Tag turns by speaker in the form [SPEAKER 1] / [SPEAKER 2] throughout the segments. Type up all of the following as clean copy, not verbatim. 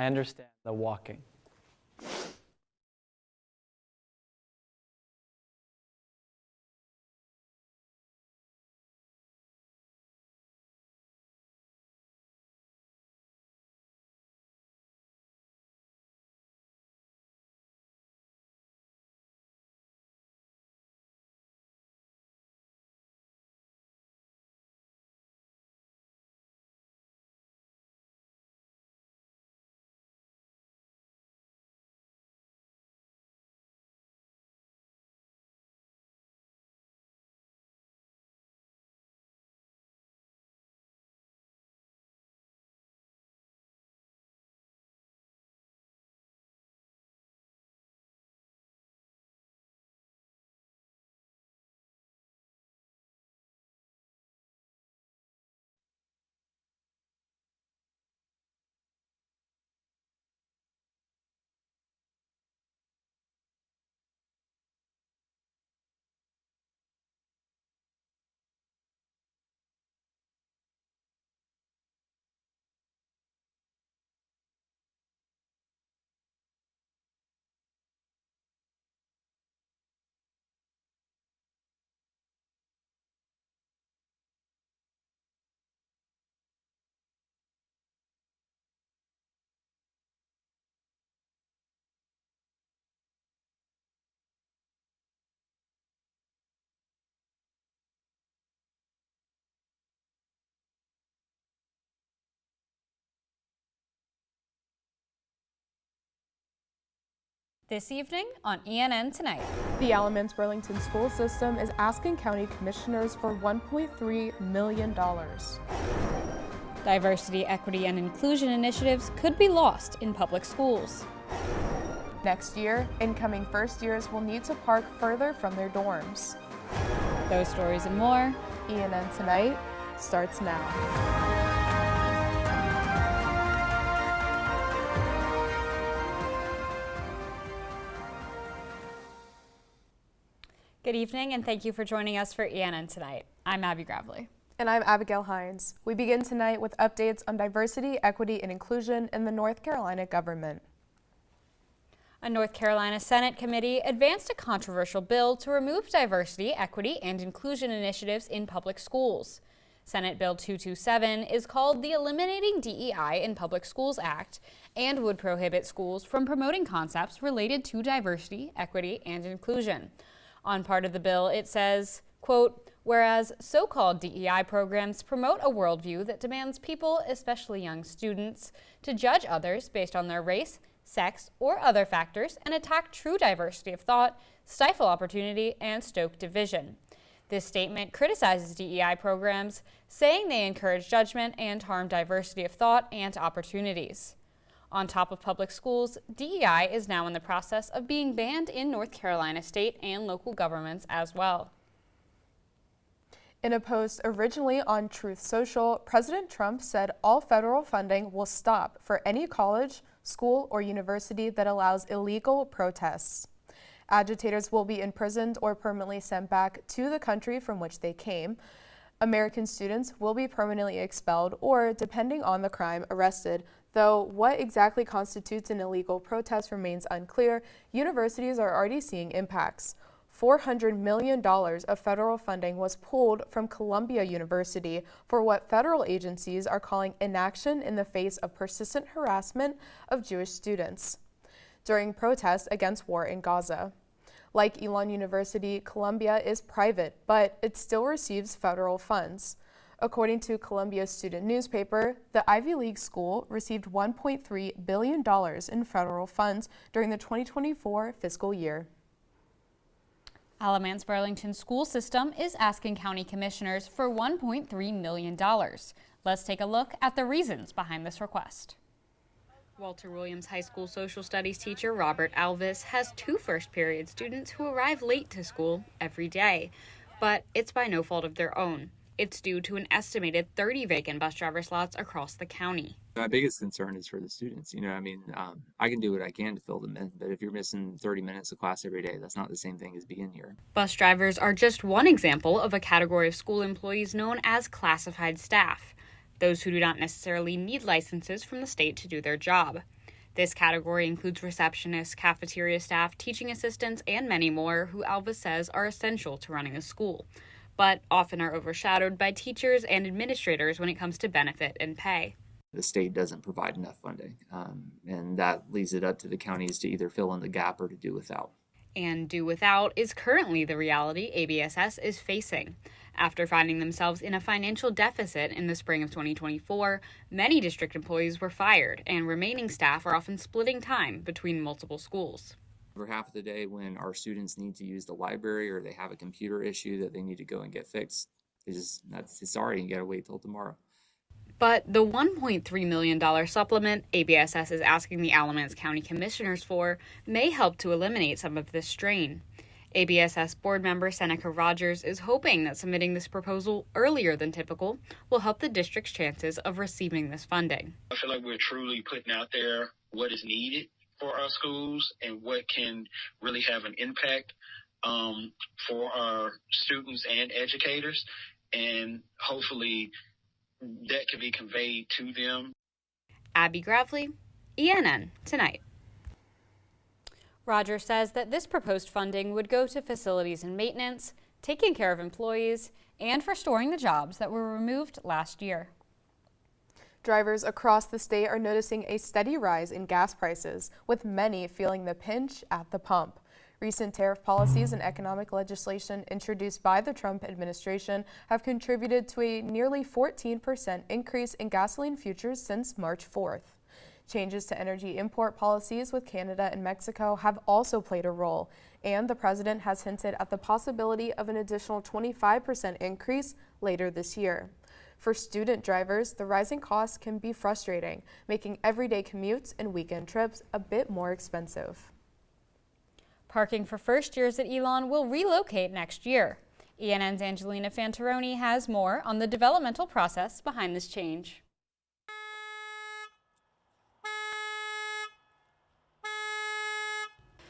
[SPEAKER 1] I understand the walking.
[SPEAKER 2] This evening on ENN Tonight.
[SPEAKER 3] The Alamance Burlington school system is asking county commissioners for $1.3 million.
[SPEAKER 2] Diversity, equity, and inclusion initiatives could be lost in public schools.
[SPEAKER 3] Next year, incoming first years will need to park further from their dorms.
[SPEAKER 2] Those stories and more.
[SPEAKER 3] ENN Tonight starts now.
[SPEAKER 2] Good evening, and thank you for joining us for ENN Tonight. I'm Abby Gravely.
[SPEAKER 3] And I'm Abigail Hines. We begin tonight with updates on diversity, equity, and inclusion in the North Carolina government.
[SPEAKER 2] A North Carolina Senate committee advanced a controversial bill to remove diversity, equity, and inclusion initiatives in public schools. Senate Bill 227 is called the Eliminating DEI in Public Schools Act and would prohibit schools from promoting concepts related to diversity, equity, and inclusion. On part of the bill, it says, quote, whereas so-called DEI programs promote a worldview that demands people, especially young students, to judge others based on their race, sex, or other factors and attack true diversity of thought, stifle opportunity, and stoke division. This statement criticizes DEI programs, saying they encourage judgment and harm diversity of thought and opportunities. On top of public schools, DEI is now in the process of being banned in North Carolina state and local governments as well.
[SPEAKER 3] In a post originally on Truth Social, President Trump said all federal funding will stop for any college, school, or university that allows illegal protests. Agitators will be imprisoned or permanently sent back to the country from which they came. American students will be permanently expelled or, depending on the crime, arrested. Though what exactly constitutes an illegal protest remains unclear, universities are already seeing impacts. $400 million of federal funding was pulled from Columbia University for what federal agencies are calling inaction in the face of persistent harassment of Jewish students during protests against war in Gaza. Like Elon University, Columbia is private, but it still receives federal funds. According to Columbia's student newspaper, the Ivy League school received $1.3 billion in federal funds during the 2024 fiscal year.
[SPEAKER 2] Alamance Burlington school system is asking county commissioners for $1.3 million. Let's take a look at the reasons behind this request. Walter Williams High School social studies teacher Robert Alvis has two first-period students who arrive late to school every day, but it's by no fault of their own. It's due to an estimated 30 vacant bus driver slots across the county.
[SPEAKER 4] My biggest concern is for the students. I can do what I can to fill them in, but if you're missing 30 minutes of class every day, that's not the same thing as being here.
[SPEAKER 2] Bus drivers are just one example of a category of school employees known as classified staff, those who do not necessarily need licenses from the state to do their job. This category includes receptionists, cafeteria staff, teaching assistants, and many more who Alvis says are essential to running a school, but often are overshadowed by teachers and administrators when it comes to benefit and pay.
[SPEAKER 4] The state doesn't provide enough funding, and that leaves it up to the counties to either fill in the gap or to do without.
[SPEAKER 2] And do without is currently the reality ABSS is facing. After finding themselves in a financial deficit in the spring of 2024, many district employees were fired, and remaining staff are often splitting time between multiple schools.
[SPEAKER 4] For half of the day when our students need to use the library or they have a computer issue that they need to go and get fixed, it's sorry, you gotta wait till tomorrow.
[SPEAKER 2] But the $1.3 million supplement ABSS is asking the Alamance County Commissioners for may help to eliminate some of this strain. ABSS board member Seneca Rogers is hoping that submitting this proposal earlier than typical will help the district's chances of receiving this funding.
[SPEAKER 1] I feel like we're truly putting out there what is needed for our schools and what can really have an impact for our students and educators, and hopefully that can be conveyed to them.
[SPEAKER 2] Abby Gravely, ENN Tonight. Rogers says that this proposed funding would go to facilities and maintenance, taking care of employees, and for restoring the jobs that were removed last year.
[SPEAKER 3] Drivers across the state are noticing a steady rise in gas prices, with many feeling the pinch at the pump. Recent tariff policies and economic legislation introduced by the Trump administration have contributed to a nearly 14% increase in gasoline futures since March 4th. Changes to energy import policies with Canada and Mexico have also played a role, and the president has hinted at the possibility of an additional 25% increase later this year. For student drivers, the rising costs can be frustrating, making everyday commutes and weekend trips a bit more expensive.
[SPEAKER 2] Parking for first years at Elon will relocate next year. ENN's Angelina Fantaroni has more on the developmental process behind this change.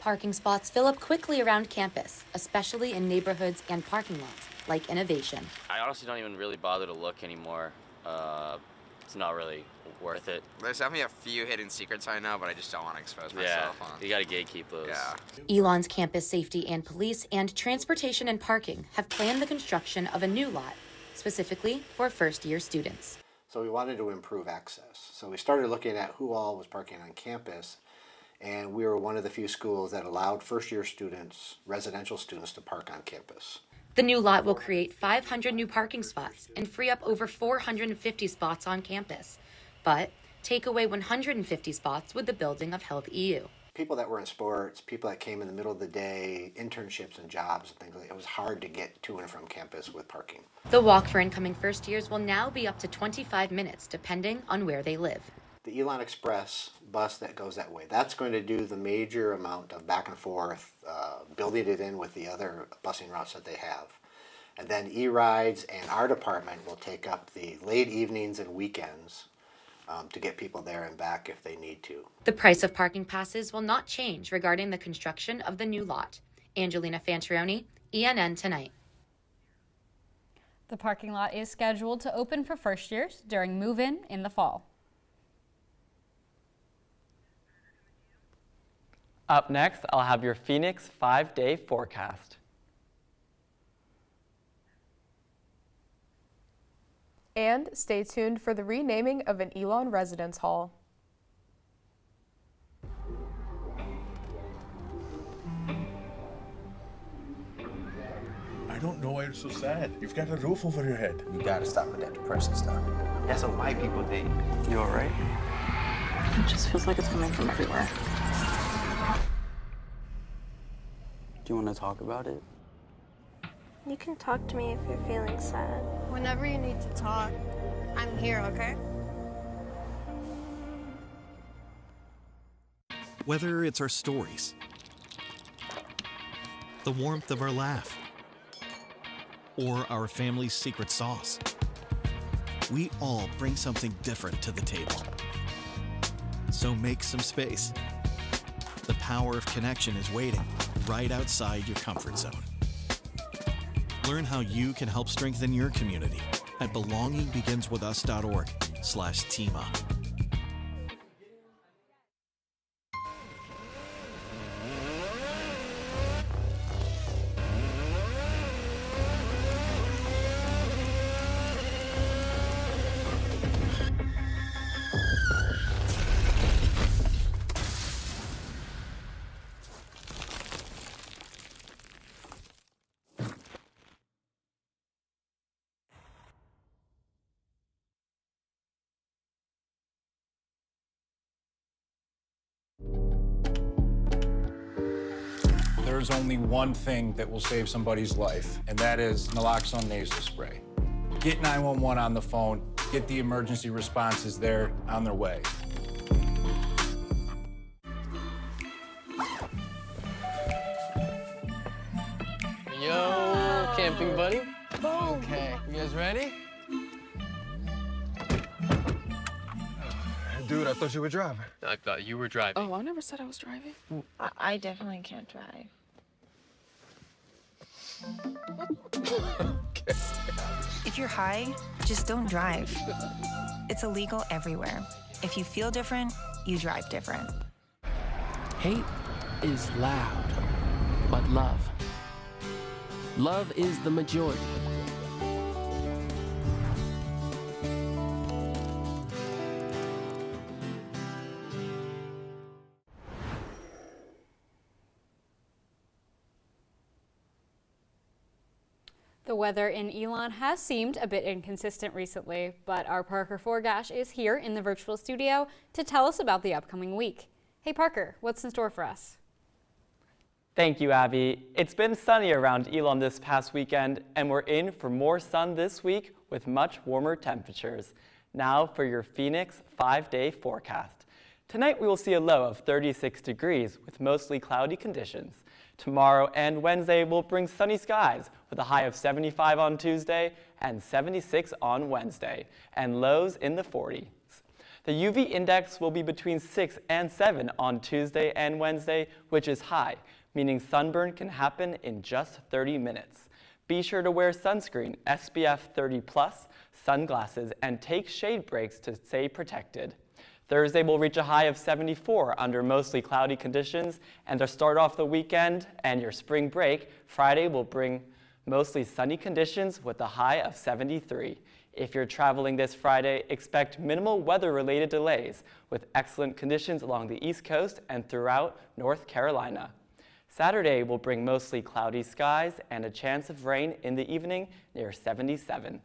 [SPEAKER 5] Parking spots fill up quickly around campus, especially in neighborhoods and parking lots, like Innovation.
[SPEAKER 6] I honestly don't even really bother to look anymore. It's not really worth it.
[SPEAKER 7] There's definitely a few hidden secrets I know, but I just don't want to expose myself on.
[SPEAKER 6] You gotta gatekeep those.
[SPEAKER 7] Yeah.
[SPEAKER 5] Elon's campus safety and police and transportation and parking have planned the construction of a new lot, specifically for first-year students.
[SPEAKER 8] So we wanted to improve access. So we started looking at who all was parking on campus, and we were one of the few schools that allowed first-year students, residential students, to park on campus.
[SPEAKER 5] The new lot will create 500 new parking spots and free up over 450 spots on campus, but take away 150 spots with the building of Health EU.
[SPEAKER 8] People that were in sports, people that came in the middle of the day, internships and jobs and things like that, it was hard to get to and from campus with parking.
[SPEAKER 5] The walk for incoming first years will now be up to 25 minutes, depending on where they live.
[SPEAKER 8] The Elon Express bus that goes that way, that's going to do the major amount of back and forth, building it in with the other busing routes that they have. And then E-Rides and our department will take up the late evenings and weekends to get people there and back if they need to.
[SPEAKER 5] The price of parking passes will not change regarding the construction of the new lot. Angelina Fantaroni, ENN Tonight.
[SPEAKER 2] The parking lot is scheduled to open for first years during move-in in the fall.
[SPEAKER 9] Up next, I'll have your Phoenix 5-day forecast.
[SPEAKER 3] And stay tuned for the renaming of an Elon residence hall.
[SPEAKER 10] I don't know why you're so sad. You've got a roof over your head.
[SPEAKER 11] You gotta stop with that depressing stuff. That's what white people think. You alright?
[SPEAKER 12] It just feels like it's coming from everywhere.
[SPEAKER 11] Do you want to talk about it?
[SPEAKER 12] You can talk to me if you're feeling sad.
[SPEAKER 13] Whenever you need to talk, I'm here, okay?
[SPEAKER 14] Whether it's our stories, the warmth of our laugh, or our family's secret sauce, we all bring something different to the table. So make some space. The power of connection is waiting right outside your comfort zone. Learn how you can help strengthen your community at belongingbeginswithus.org/teamup.
[SPEAKER 15] there's only one thing that will save somebody's life, and that is naloxone nasal spray. Get 911 on the phone, get the emergency responses there on their way.
[SPEAKER 16] Yo, camping buddy. Okay, you guys ready?
[SPEAKER 11] Dude, I thought you were driving.
[SPEAKER 16] I thought you were driving.
[SPEAKER 13] Oh, I never said I was driving.
[SPEAKER 17] I definitely can't drive.
[SPEAKER 11] Okay.
[SPEAKER 18] If you're high, just don't drive. It's illegal everywhere. If you feel different, you drive different.
[SPEAKER 19] Hate is loud, but love is the majority.
[SPEAKER 2] The weather in Elon has seemed a bit inconsistent recently, but our Parker Forgash is here in the virtual studio to tell us about the upcoming week. Hey Parker, what's in store for us?
[SPEAKER 9] Thank you, Abby. It's been sunny around Elon this past weekend, and we're in for more sun this week with much warmer temperatures. Now for your Phoenix 5-day forecast. Tonight we will see a low of 36 degrees with mostly cloudy conditions. Tomorrow and Wednesday will bring sunny skies with a high of 75 on Tuesday and 76 on Wednesday, and lows in the 40s. The UV index will be between 6 and 7 on Tuesday and Wednesday, which is high, meaning sunburn can happen in just 30 minutes. Be sure to wear sunscreen, SPF 30+, sunglasses, and take shade breaks to stay protected. Thursday will reach a high of 74 under mostly cloudy conditions, and to start off the weekend and your spring break, Friday will bring mostly sunny conditions with a high of 73. If you're traveling this Friday, expect minimal weather-related delays with excellent conditions along the East Coast and throughout North Carolina. Saturday will bring mostly cloudy skies and a chance of rain in the evening near 77.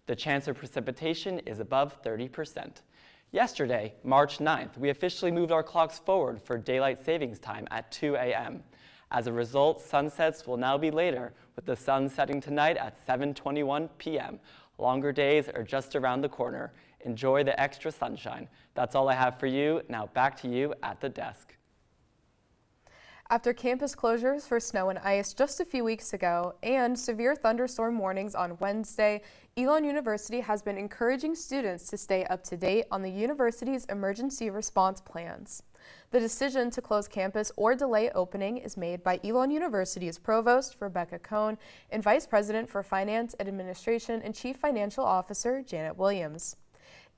[SPEAKER 9] The chance of precipitation is above 30%. Yesterday, March 9th, we officially moved our clocks forward for daylight savings time at 2 a.m. As a result, sunsets will now be later, with the sun setting tonight at 7:21 p.m. Longer days are just around the corner. Enjoy the extra sunshine. That's all I have for you. Now back to you at the desk.
[SPEAKER 3] After campus closures for snow and ice just a few weeks ago and severe thunderstorm warnings on Wednesday, Elon University has been encouraging students to stay up to date on the university's emergency response plans. The decision to close campus or delay opening is made by Elon University's Provost, Rebecca Cohn, and Vice President for Finance and Administration and Chief Financial Officer, Janet Williams.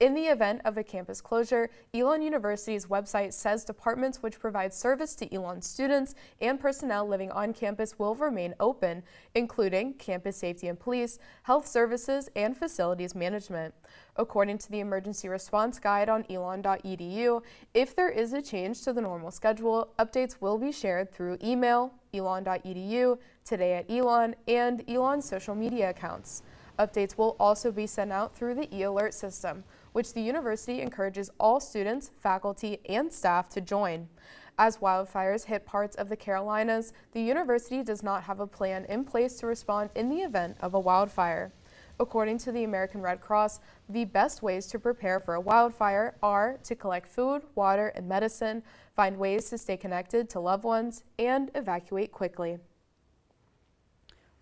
[SPEAKER 3] In the event of a campus closure, Elon University's website says departments which provide service to Elon students and personnel living on campus will remain open, including campus safety and police, health services, and facilities management. According to the emergency response guide on elon.edu, if there is a change to the normal schedule, updates will be shared through email, elon.edu, Today at Elon, and Elon's social media accounts. Updates will also be sent out through the e-alert system, which the university encourages all students, faculty, and staff to join. As wildfires hit parts of the Carolinas, the university does not have a plan in place to respond in the event of a wildfire. According to the American Red Cross, the best ways to prepare for a wildfire are to collect food, water, and medicine, find ways to stay connected to loved ones, and evacuate quickly.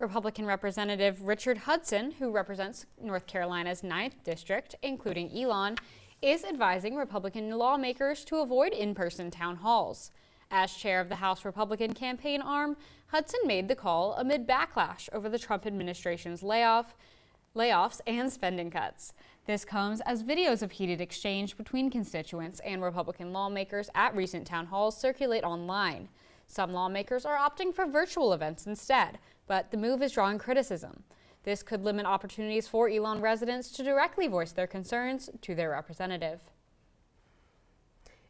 [SPEAKER 2] Republican Representative Richard Hudson, who represents North Carolina's 9th District, including Elon, is advising Republican lawmakers to avoid in-person town halls. As chair of the House Republican campaign arm, Hudson made the call amid backlash over the Trump administration's layoffs and spending cuts. This comes as videos of heated exchange between constituents and Republican lawmakers at recent town halls circulate online. Some lawmakers are opting for virtual events instead, but the move is drawing criticism. This could limit opportunities for Elon residents to directly voice their concerns to their representative.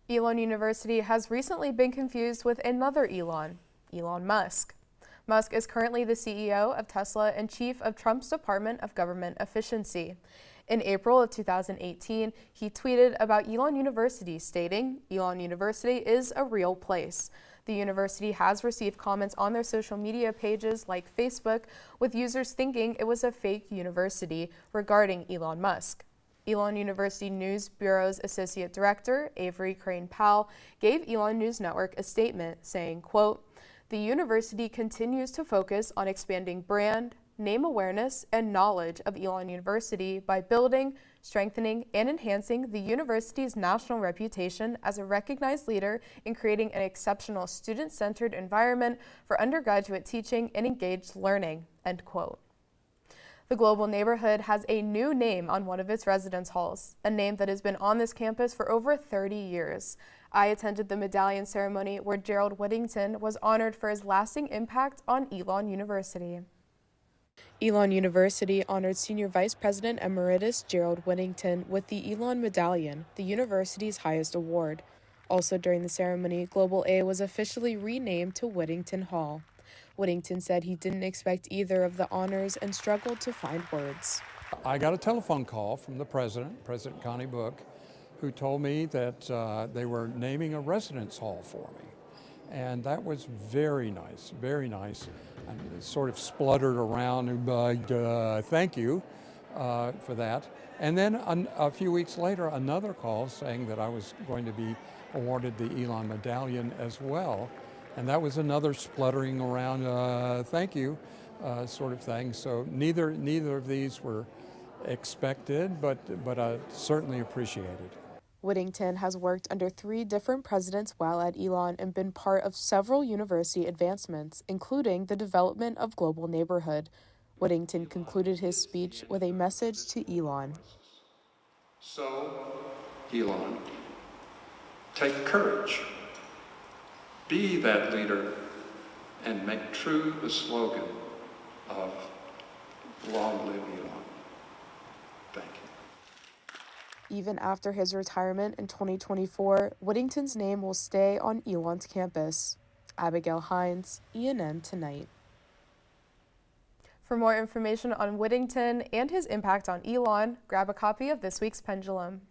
[SPEAKER 3] Elon University has recently been confused with another Elon Musk. Musk is currently the CEO of Tesla and chief of Trump's Department of Government Efficiency. In April of 2018, he tweeted about Elon University, stating, "Elon University is a real place. The university has received comments on their social media pages like Facebook, with users thinking it was a fake university regarding Elon Musk. Elon University News Bureau's Associate Director, Avery Crane-Powell, gave Elon News Network a statement saying, quote, "The university continues to focus on expanding brand, name awareness, and knowledge of Elon University by building, strengthening, and enhancing the university's national reputation as a recognized leader in creating an exceptional student-centered environment for undergraduate teaching and engaged learning," end quote. The Global neighborhood has a new name on one of its residence halls, a name that has been on this campus for over 30 years. I attended the medallion ceremony where Gerald Whittington was honored for his lasting impact on Elon University. Elon University honored Senior Vice President Emeritus Gerald Whittington with the Elon Medallion, the university's highest award. Also during the ceremony, Global A was officially renamed to Whittington Hall. Whittington said he didn't expect either of the honors and struggled to find words.
[SPEAKER 20] I got a telephone call from the president, President Connie Book, who told me that they were naming a residence hall for me. And that was very nice, very nice. I sort of spluttered around, thank you for that. And then a few weeks later, another call saying that I was going to be awarded the Elon Medallion as well. And that was another spluttering around, thank you, sort of thing. So neither of these were expected, but certainly appreciated.
[SPEAKER 3] Whittington has worked under 3 different presidents while at Elon and been part of several university advancements, including the development of Global Neighborhood. Whittington concluded his speech with a message to Elon.
[SPEAKER 20] So, Elon, take courage. Be that leader and make true the slogan of Long Live Elon. Thank you.
[SPEAKER 3] Even after his retirement in 2024, Whittington's name will stay on Elon's campus. Abigail Hines, ENN Tonight. For more information on Whittington and his impact on Elon, grab a copy of this week's Pendulum.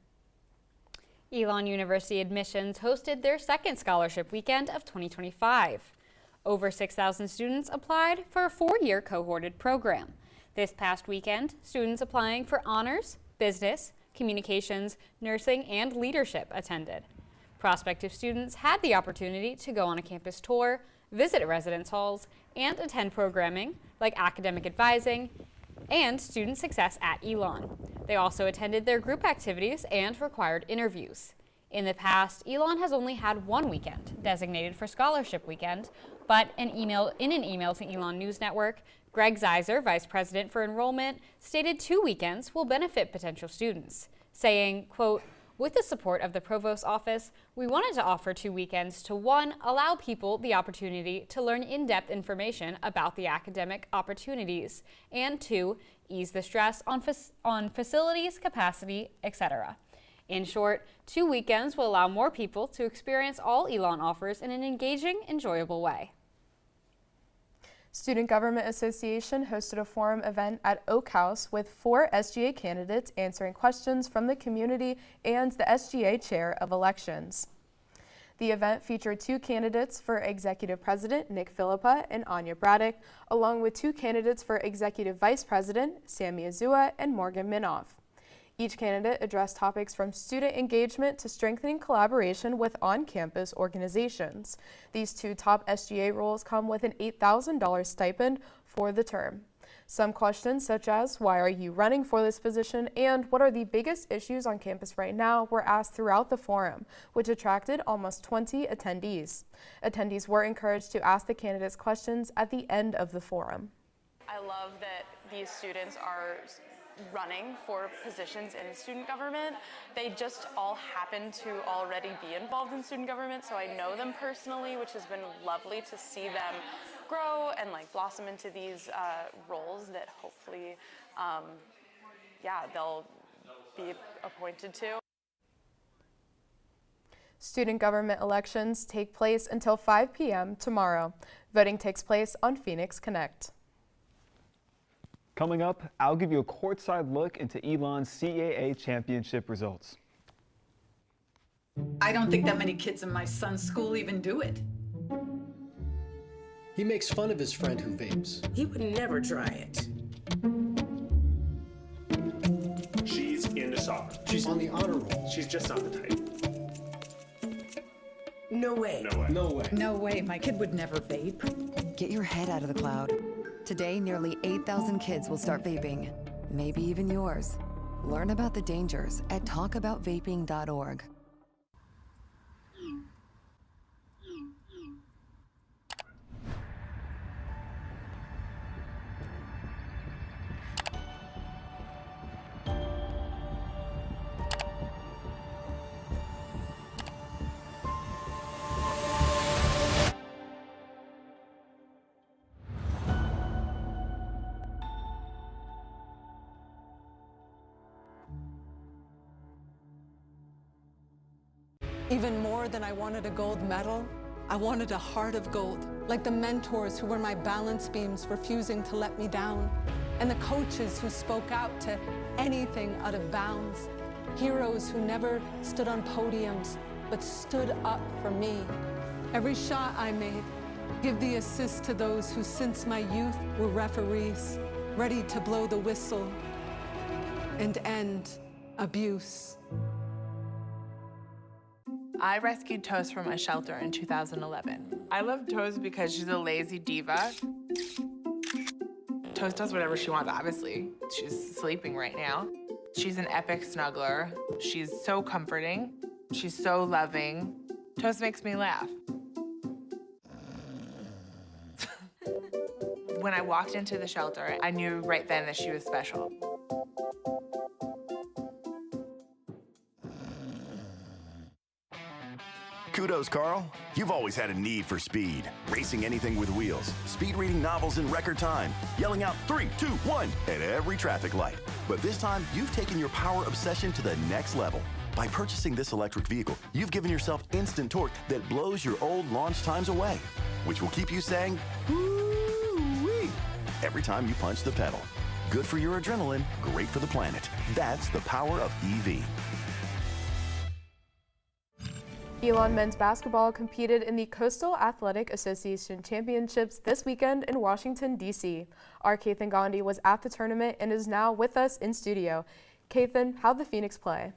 [SPEAKER 2] Elon University admissions hosted their second scholarship weekend of 2025. Over 6,000 students applied for a 4-year cohorted program. This past weekend, students applying for honors, business, communications, nursing, and leadership attended. Prospective students had the opportunity to go on a campus tour, visit residence halls, and attend programming like academic advising and student success at Elon. They also attended their group activities and required interviews. In the past, Elon has only had one weekend designated for Scholarship Weekend, but in an email to Elon News Network, Greg Zeiser, Vice President for Enrollment, stated 2 weekends will benefit potential students, saying, quote, "With the support of the Provost's office, we wanted to offer 2 weekends to 1, allow people the opportunity to learn in-depth information about the academic opportunities, and 2, ease the stress on facilities, capacity, etc. In short, 2 weekends will allow more people to experience all Elon offers in an engaging, enjoyable way."
[SPEAKER 3] Student Government Association hosted a forum event at Oak House with 4 SGA candidates answering questions from the community and the SGA Chair of Elections. The event featured 2 candidates for Executive President, Nick Philippa and Anya Braddock, along with 2 candidates for Executive Vice President, Sammy Azua and Morgan Minoff. Each candidate addressed topics from student engagement to strengthening collaboration with on-campus organizations. These 2 top SGA roles come with an $8,000 stipend for the term. Some questions such as, why are you running for this position, and what are the biggest issues on campus right now, were asked throughout the forum, which attracted almost 20 attendees. Attendees were encouraged to ask the candidates questions at the end of the forum.
[SPEAKER 21] I love that these students are running for positions in student government. They just all happen to already be involved in student government, so I know them personally, which has been lovely to see them grow and blossom into these roles that hopefully, they'll be appointed to.
[SPEAKER 3] Student government elections take place until 5 p.m. tomorrow. Voting takes place on Phoenix Connect.
[SPEAKER 22] Coming up, I'll give you a courtside look into Elon's CAA championship results.
[SPEAKER 23] I don't think that many kids in my son's school even do it.
[SPEAKER 1] He makes fun of his friend who vapes.
[SPEAKER 4] He would never try it.
[SPEAKER 23] She's into soccer.
[SPEAKER 1] She's on the honor roll.
[SPEAKER 23] She's just not the type.
[SPEAKER 4] No way.
[SPEAKER 23] No way.
[SPEAKER 1] No way.
[SPEAKER 24] No way, my kid would never vape.
[SPEAKER 25] Get your head out of the cloud. Today, nearly 8,000 kids will start vaping. Maybe even yours. Learn about the dangers at talkaboutvaping.org.
[SPEAKER 26] Even more than I wanted a gold medal, I wanted a heart of gold, like the mentors who were my balance beams refusing to let me down, and the coaches who spoke out to anything out of bounds, heroes who never stood on podiums, but stood up for me. Every shot I made, give the assist to those who since my youth were referees, ready to blow the whistle and end abuse.
[SPEAKER 27] I rescued Toast from a shelter in 2011. I love Toast because she's a lazy diva. Toast does whatever she wants, obviously. She's sleeping right now. She's an epic snuggler. She's so comforting. She's so loving. Toast makes me laugh. When I walked into the shelter, I knew right then that she was special.
[SPEAKER 28] Kudos, Carl. You've always had a need for speed. Racing anything with wheels, speed reading novels in record time, yelling out 3, 2, 1 at every traffic light. But this time, you've taken your power obsession to the next level. By purchasing this electric vehicle, you've given yourself instant torque that blows your old launch times away, which will keep you saying, woo-wee, every time you punch the pedal. Good for your adrenaline, great for the planet. That's the power of EV.
[SPEAKER 3] Elon men's basketball competed in the Coastal Athletic Association Championships this weekend in Washington, D.C. Our Kathan Gandhi was at the tournament and is now with us in studio. Kathan, how'd the Phoenix play?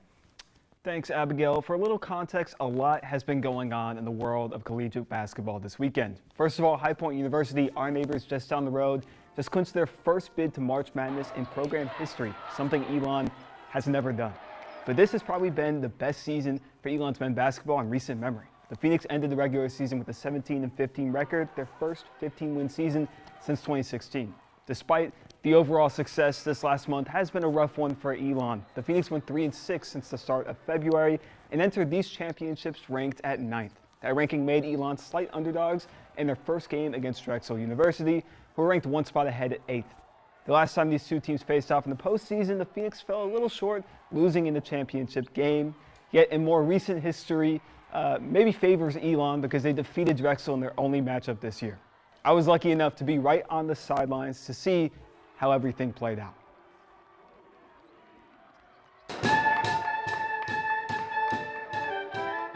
[SPEAKER 22] Thanks, Abigail. For a little context, a lot has been going on in the world of collegiate basketball this weekend. First of all, High Point University, our neighbors just down the road, just clinched their first bid to March Madness in program history, something Elon has never done. But this has probably been the best season for Elon's men's basketball in recent memory. The Phoenix ended the regular season with a 17-15 record, their first 15-win season since 2016. Despite the overall success, this last month has been a rough one for Elon. The Phoenix went 3-6 since the start of February and entered these championships ranked at 9th. That ranking made Elon slight underdogs in their first game against Drexel University, who were ranked one spot ahead at 8th. The last time these two teams faced off in the postseason, the Phoenix fell a little short, losing in the championship game. Yet in more recent history, maybe favors Elon because they defeated Drexel in their only matchup this year. I was lucky enough to be right on the sidelines to see how everything played out.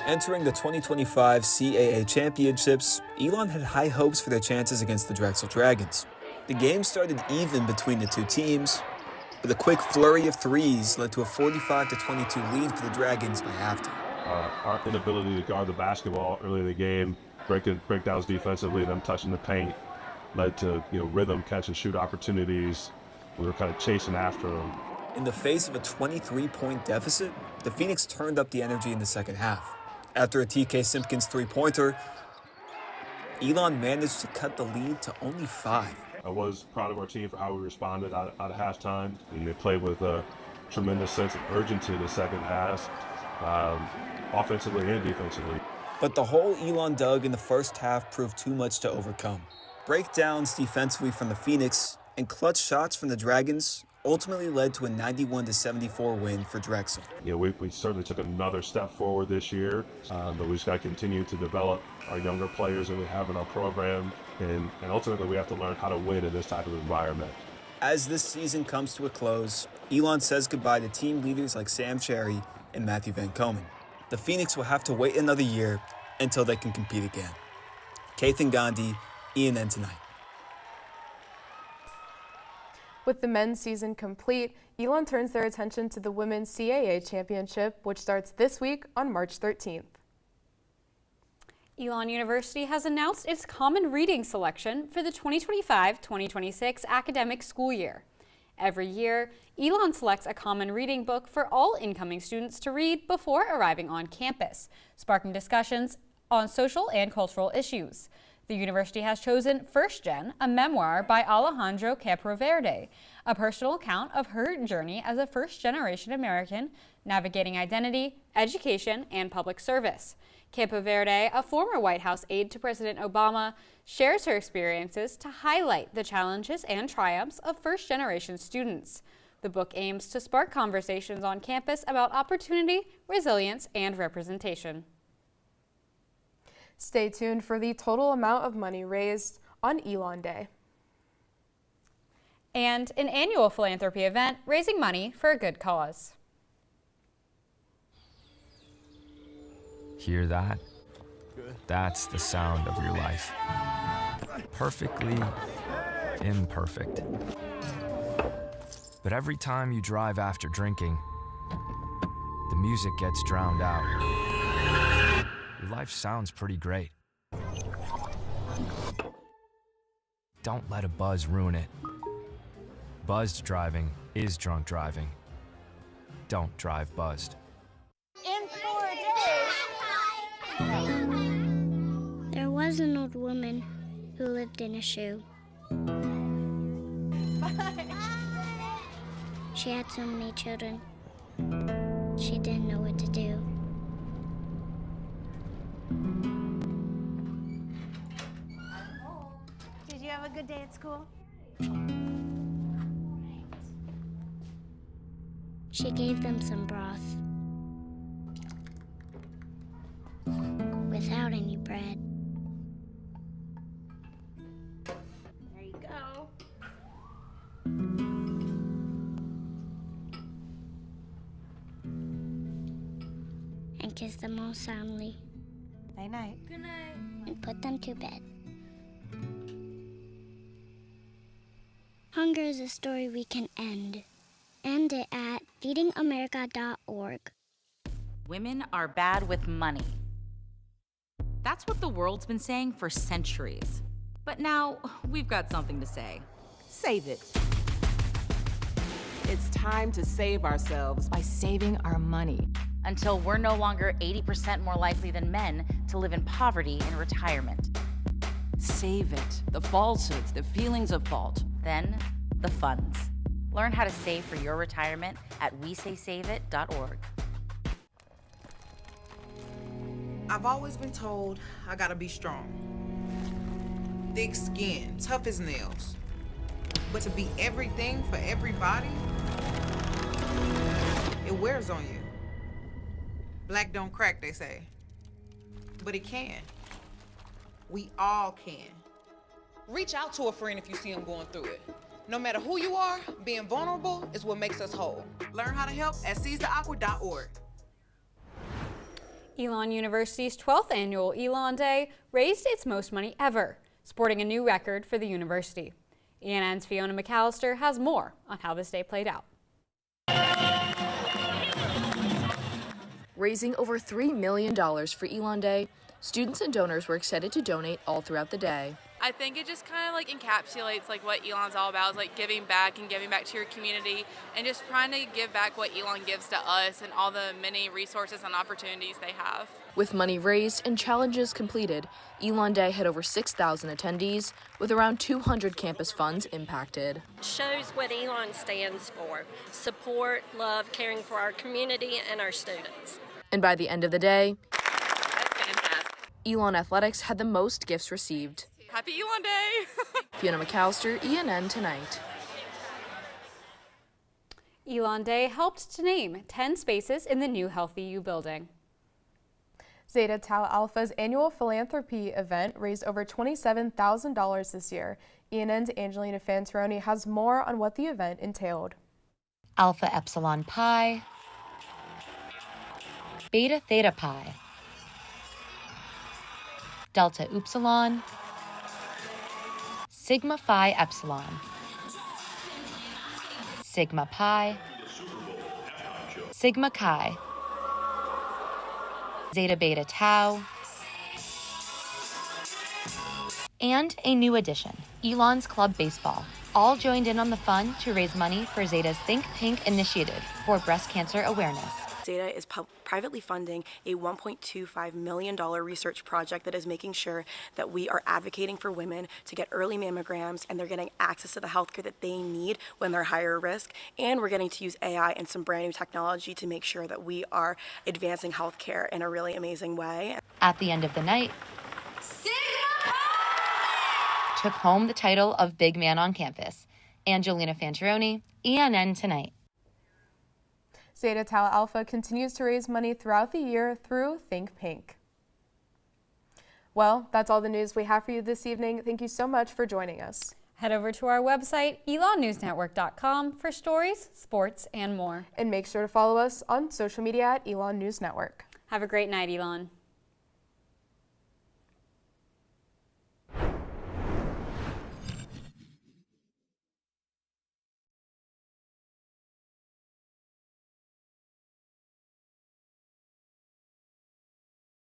[SPEAKER 29] Entering the 2025 CAA Championships, Elon had high hopes for their chances against the Drexel Dragons. The game started even between the two teams, but a quick flurry of threes led to a 45-22 lead for the Dragons by halftime.
[SPEAKER 23] Our inability to guard the basketball early in the game, breakdowns defensively, them touching the paint, led to rhythm, catch and shoot opportunities. We were kind of chasing after them.
[SPEAKER 29] In the face of a 23-point deficit, the Phoenix turned up the energy in the second half. After a TK Simpkins three-pointer, Elon managed to cut the lead to only 5.
[SPEAKER 23] I was proud of our team for how we responded out of halftime. And they played with a tremendous sense of urgency in the second half, offensively and defensively.
[SPEAKER 29] But the hole Elon dug in the first half proved too much to overcome. Breakdowns defensively from the Phoenix and clutch shots from the Dragons ultimately led to a 91-74 win for Drexel.
[SPEAKER 23] We certainly took another step forward this year, but we just got to continue to develop our younger players that we have in our program, and ultimately we have to learn how to win in this type of environment.
[SPEAKER 29] As this season comes to a close, Elon says goodbye to team leaders like Sam Cherry and Matthew Van Komen. The Phoenix will have to wait another year until they can compete again. Kathan Gandhi, ENN Tonight.
[SPEAKER 3] With the men's season complete, Elon turns their attention to the Women's CAA Championship, which starts this week on March 13th.
[SPEAKER 2] Elon University has announced its Common Reading selection for the 2025-2026 academic school year. Every year, Elon selects a common reading book for all incoming students to read before arriving on campus, sparking discussions on social and cultural issues. The university has chosen First Gen, a memoir by Alejandro Campoverde, a personal account of her journey as a first-generation American navigating identity, education, and public service. Campoverde, a former White House aide to President Obama, shares her experiences to highlight the challenges and triumphs of first-generation students. The book aims to spark conversations on campus about opportunity, resilience, and representation.
[SPEAKER 3] Stay tuned for the total amount of money raised on Elon Day.
[SPEAKER 2] And an annual philanthropy event raising money for a good cause.
[SPEAKER 5] Hear that? That's the sound of your life. Perfectly imperfect. But every time you drive after drinking, the music gets drowned out. Your life sounds pretty great. Don't let a buzz ruin it. Buzzed driving is drunk driving. Don't drive buzzed.
[SPEAKER 13] In 4 days. There was an old woman who lived in a shoe. She had so many children. She didn't know what to do. Did you have a good day at school? She gave them some broth without any bread. There you go. And kissed them all soundly.
[SPEAKER 6] Night night.
[SPEAKER 13] Good night. And put them to bed. Hunger is a story we can end. End it at feedingamerica.org.
[SPEAKER 7] Women are bad with money. That's what the world's been saying for centuries. But now we've got something to say.
[SPEAKER 6] Save it. It's time to save ourselves by saving our money.
[SPEAKER 7] Until we're no longer 80% more likely than men to live in poverty in retirement.
[SPEAKER 6] Save it. The falsehoods, the feelings of fault.
[SPEAKER 7] Then, the funds. Learn how to save for your retirement at wesaysaveit.org.
[SPEAKER 27] I've always been told I gotta be strong. Thick skin, tough as nails. But to be everything for everybody, it wears on you. Black don't crack, they say. But it can. We all can. Reach out to a friend if you see them going through it. No matter who you are, being vulnerable is what makes us whole. Learn how to help at seizetheawkward.org.
[SPEAKER 2] Elon University's 12th annual Elon Day raised its most money ever, sporting a new record for the university. ENN's Fiona McAllister has more on how this day played out.
[SPEAKER 8] Raising over $3 million for Elon Day, students and donors were excited to donate all throughout the day.
[SPEAKER 10] I think it just kind of encapsulates what Elon's all about, is giving back and giving back to your community and just trying to give back what Elon gives to us and all the many resources and opportunities they have.
[SPEAKER 8] With money raised and challenges completed, Elon Day had over 6,000 attendees, with around 200 campus funds impacted.
[SPEAKER 12] Shows what Elon stands for: support, love, caring for our community and our students.
[SPEAKER 8] And by the end of the day, Elon Athletics had the most gifts received.
[SPEAKER 10] Happy Elon Day!
[SPEAKER 3] Fiona McAllister, ENN Tonight.
[SPEAKER 2] Elon Day helped to name 10 spaces in the new Healthy U building.
[SPEAKER 3] Zeta Tau Alpha's annual philanthropy event raised over $27,000 this year. ENN's Angelina Fantaroni has more on what the event entailed.
[SPEAKER 14] Alpha Epsilon Pi, Beta Theta Pi, Delta Upsilon, Sigma Phi Epsilon, Sigma Pi, Sigma Chi, Zeta Beta Tau, and a new addition, Elon's Club Baseball, all joined in on the fun to raise money for Zeta's Think Pink initiative for breast cancer awareness.
[SPEAKER 9] Zeta is privately funding a $1.25 million research project that is making sure that we are advocating for women to get early mammograms and they're getting access to the healthcare that they need when they're higher risk. And we're getting to use AI and some brand new technology to make sure that we are advancing healthcare in a really amazing way.
[SPEAKER 14] At the end of the night, took home the title of Big Man on Campus. Angelina Fancheroni, ENN Tonight.
[SPEAKER 3] Zeta Tau Alpha continues to raise money throughout the year through Think Pink. Well, that's all the news we have for you this evening. Thank you so much for joining us.
[SPEAKER 2] Head over to our website, elonnewsnetwork.com, for stories, sports, and more.
[SPEAKER 3] And make sure to follow us on social media at Elon News Network.
[SPEAKER 2] Have a great night, Elon.